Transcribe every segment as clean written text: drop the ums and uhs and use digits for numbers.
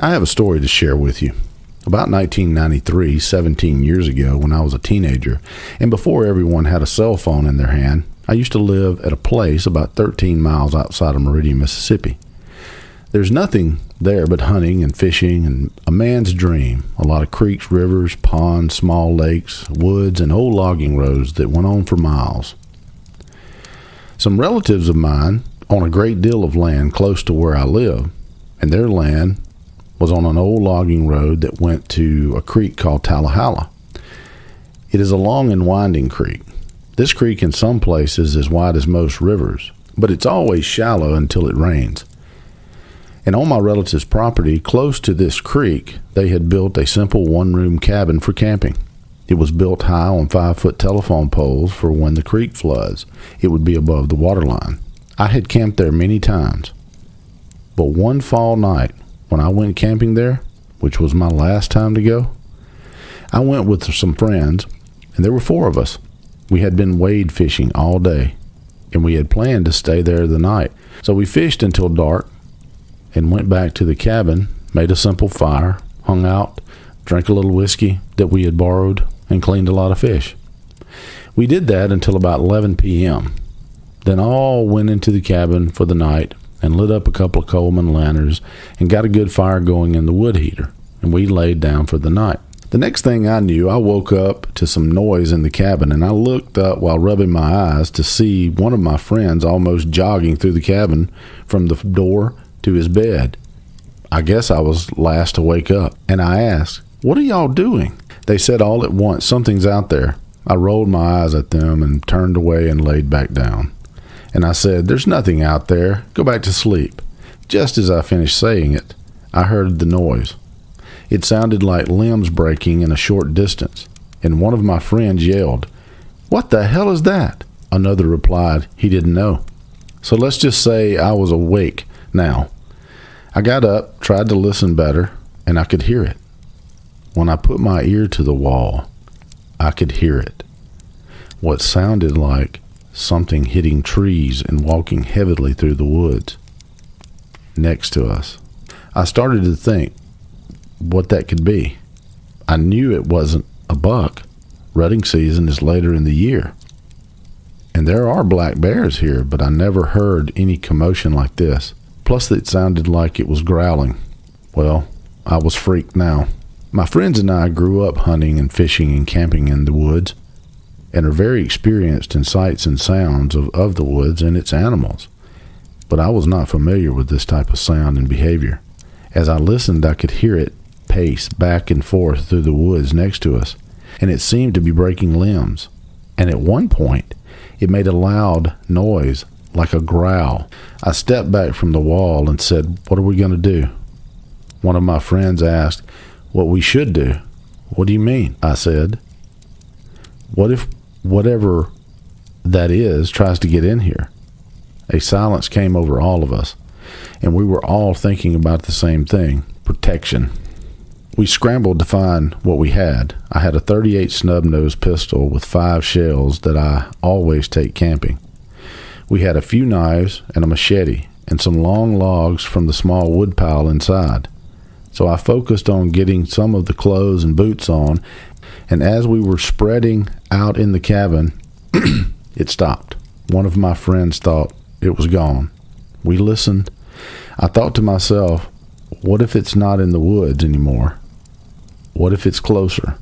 I have a story to share with you. About 1993, 17 years ago, when I was a teenager, and before everyone had a cell phone in their hand, I used to live at a place about 13 miles outside of Meridian, Mississippi. There's nothing there but hunting and fishing and a man's dream. A lot of creeks, rivers, ponds, small lakes, woods, and old logging roads that went on for miles. Some relatives of mine own a great deal of land close to where I live, and their land was on an old logging road that went to a creek called Tallahala. It is a long and winding creek. This creek in some places is as wide as most rivers, but it's always shallow until it rains. And on my relative's property, close to this creek, they had built a simple one-room cabin for camping. It was built high on 5-foot telephone poles for when the creek floods. It would be above the water line. I had camped there many times, but one fall night, when I went camping there, which was my last time to go, I went with some friends, and there were 4 of us. We had been wade fishing all day, and we had planned to stay there the night. So we fished until dark and went back to the cabin, made a simple fire, hung out, drank a little whiskey that we had borrowed, and cleaned a lot of fish. We did that until about 11 p.m. Then all went into the cabin for the night and lit up a couple of Coleman lanterns and got a good fire going in the wood heater, and we laid down for the night. The next thing I knew, I woke up to some noise in the cabin, and I looked up while rubbing my eyes to see one of my friends almost jogging through the cabin from the door to his bed. I guess I was last to wake up, and I asked, "What are y'all doing?" They said all at once, "Something's out there." I rolled my eyes at them and turned away and laid back down. And I said, "There's nothing out there. Go back to sleep." Just as I finished saying it, I heard the noise. It sounded like limbs breaking in a short distance, and one of my friends yelled, "What the hell is that?" Another replied he didn't know. So let's just say I was awake now. I got up, tried to listen better, and I could hear it. When I put my ear to the wall, I could hear it. What sounded like something hitting trees and walking heavily through the woods next to us. I started to think what that could be. I knew it wasn't a buck. Rutting season is later in the year, and there are black bears here, but I never heard any commotion like this. Plus, it sounded like it was growling. Well, I was freaked now. My friends and I grew up hunting and fishing and camping in the woods, and are very experienced in sights and sounds of the woods and its animals. But I was not familiar with this type of sound and behavior. As I listened, I could hear it pace back and forth through the woods next to us, and it seemed to be breaking limbs. And at one point, it made a loud noise like a growl. I stepped back from the wall and said, "What are we going to do?" One of my friends asked what we should do. "What do you mean?" I said. "What if whatever that is tries to get in here?" A silence came over all of us, and we were all thinking about the same thing: protection. We scrambled to find what we had. I had a .38 snub-nosed pistol with 5 shells that I always take camping. We had a few knives and a machete and some long logs from the small wood pile inside. So I focused on getting some of the clothes and boots on, and as we were spreading out in the cabin, it stopped. One of my friends thought it was gone. We listened. I thought to myself, what if it's not in the woods anymore? What if it's closer?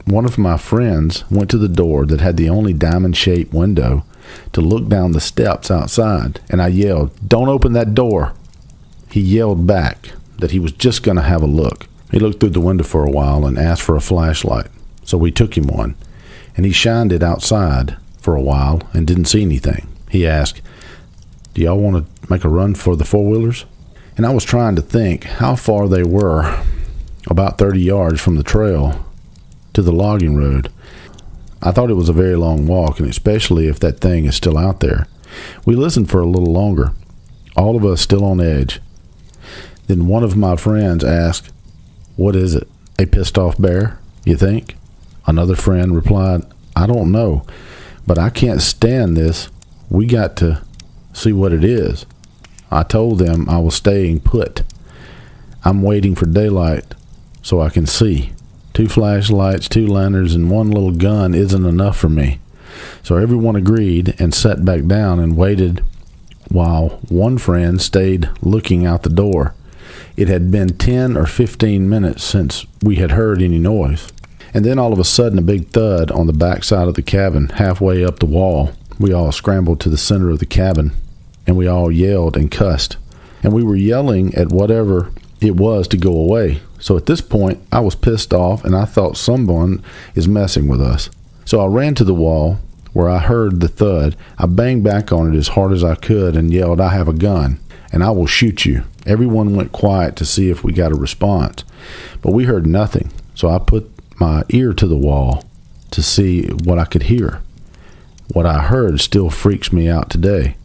One of my friends went to the door that had the only diamond-shaped window to look down the steps outside, and I yelled, "Don't open that door." He yelled back that he was just going to have a look. He looked through the window for a while and asked for a flashlight, so we took him one, and he shined it outside for a while and didn't see anything. He asked, "Do y'all want to make a run for the four-wheelers?" And I was trying to think how far they were, about 30 yards from the trail to the logging road. I thought it was a very long walk, and especially if that thing is still out there. We listened for a little longer, all of us still on edge. Then one of my friends asked, "What is it? A pissed-off bear, you think?" Another friend replied, "I don't know, but I can't stand this. We got to see what it is." I told them I was staying put. I'm waiting for daylight so I can see. 2 flashlights, 2 lanterns, and 1 little gun isn't enough for me. So everyone agreed and sat back down and waited while one friend stayed looking out the door. It had been 10 or 15 minutes since we had heard any noise. And then all of a sudden, a big thud on the back side of the cabin, halfway up the wall. We all scrambled to the center of the cabin, and we all yelled and cussed. And we were yelling at whatever it was to go away. So at this point, I was pissed off, and I thought someone is messing with us. So I ran to the wall where I heard the thud. I banged back on it as hard as I could and yelled, "I have a gun, and I will shoot you." Everyone went quiet to see if we got a response, but we heard nothing. So I put my ear to the wall to see what I could hear. What I heard still freaks me out today.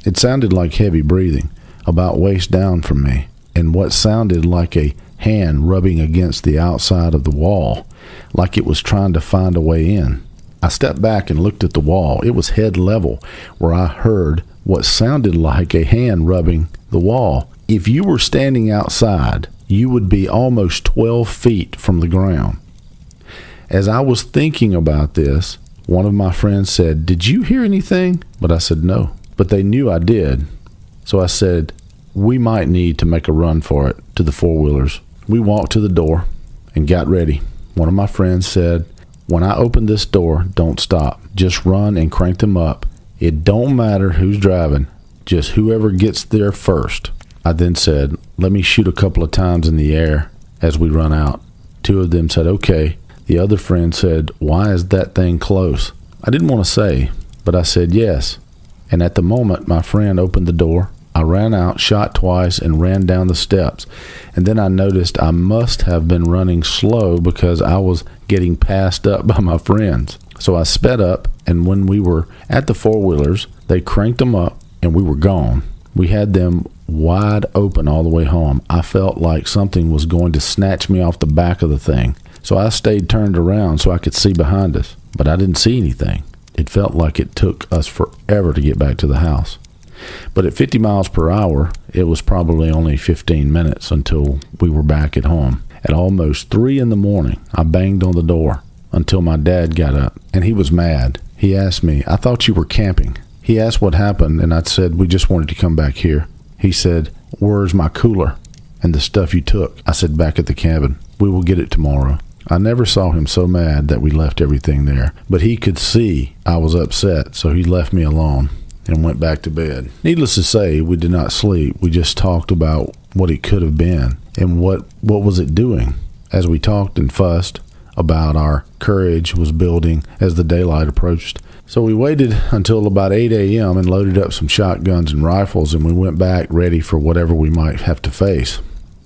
It sounded like heavy breathing, about waist down from me, and what sounded like a hand rubbing against the outside of the wall, like it was trying to find a way in. I stepped back and looked at the wall. It was head level, where I heard what sounded like a hand rubbing the wall. If you were standing outside, you would be almost 12 feet from the ground. As I was thinking about this, one of my friends said, "Did you hear anything?" But I said no. But they knew I did. So I said, "We might need to make a run for it," to the four-wheelers. We walked to the door and got ready. One of my friends said, "When I open this door, don't stop. Just run and crank them up. It don't matter who's driving, just whoever gets there first." I then said, "Let me shoot a couple of times in the air as we run out." 2 of them said, "Okay." The other friend said, "Why is that thing close?" I didn't want to say, but I said yes. And at the moment my friend opened the door, I ran out, shot twice, and ran down the steps. And then I noticed I must have been running slow because I was getting passed up by my friends. So I sped up, and when we were at the four-wheelers, they cranked them up, and we were gone. We had them wide open all the way home. I felt like something was going to snatch me off the back of the thing. So I stayed turned around so I could see behind us, but I didn't see anything. It felt like it took us forever to get back to the house. But at 50 miles per hour, it was probably only 15 minutes until we were back at home. At almost 3 in the morning, I banged on the door until my dad got up, and he was mad. He asked me, "I thought you were camping." He asked what happened, and I said, "We just wanted to come back here." He said, "Where's my cooler and the stuff you took?" I said, "Back at the cabin. We will get it tomorrow." I never saw him so mad that we left everything there, but he could see I was upset, so he left me alone and went back to bed. Needless to say, we did not sleep. We just talked about what it could have been and what was it doing. As we talked and fussed about, our courage was building as the daylight approached. So we waited until about 8 a.m. and loaded up some shotguns and rifles, and we went back ready for whatever we might have to face.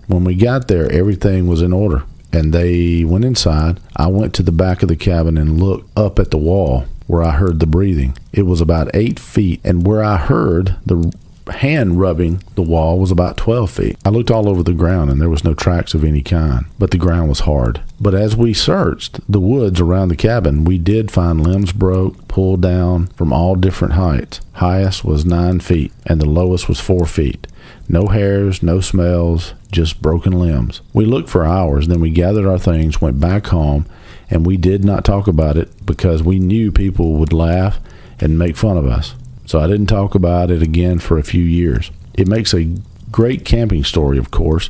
When we got there, everything was in order, and they went inside. I went to the back of the cabin and looked up at the wall where I heard the breathing. It was about 8 feet, and where I heard the hand rubbing the wall was about 12 feet. I looked all over the ground, and there was no tracks of any kind, but the ground was hard. But as we searched the woods around the cabin, we did find limbs broke, pulled down from all different heights. Highest was 9 feet, and the lowest was 4 feet. No hairs, no smells, just broken limbs. We looked for hours, then we gathered our things, went back home, and we did not talk about it because we knew people would laugh and make fun of us. So I didn't talk about it again for a few years. It makes a great camping story, of course.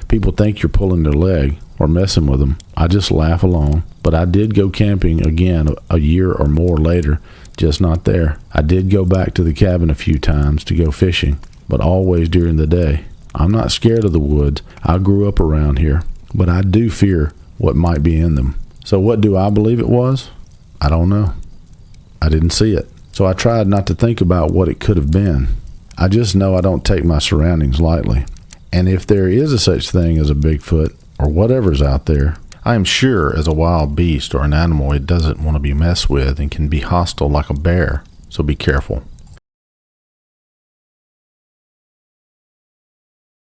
People think you're pulling their leg or messing with them. I just laugh along. But I did go camping again a year or more later, just not there. I did go back to the cabin a few times to go fishing, but always during the day. I'm not scared of the woods. I grew up around here, but I do fear what might be in them. So what do I believe it was? I don't know. I didn't see it. So I tried not to think about what it could have been. I just know I don't take my surroundings lightly. And if there is a such thing as a Bigfoot or whatever's out there, I am sure as a wild beast or an animal, it doesn't want to be messed with and can be hostile like a bear. So be careful.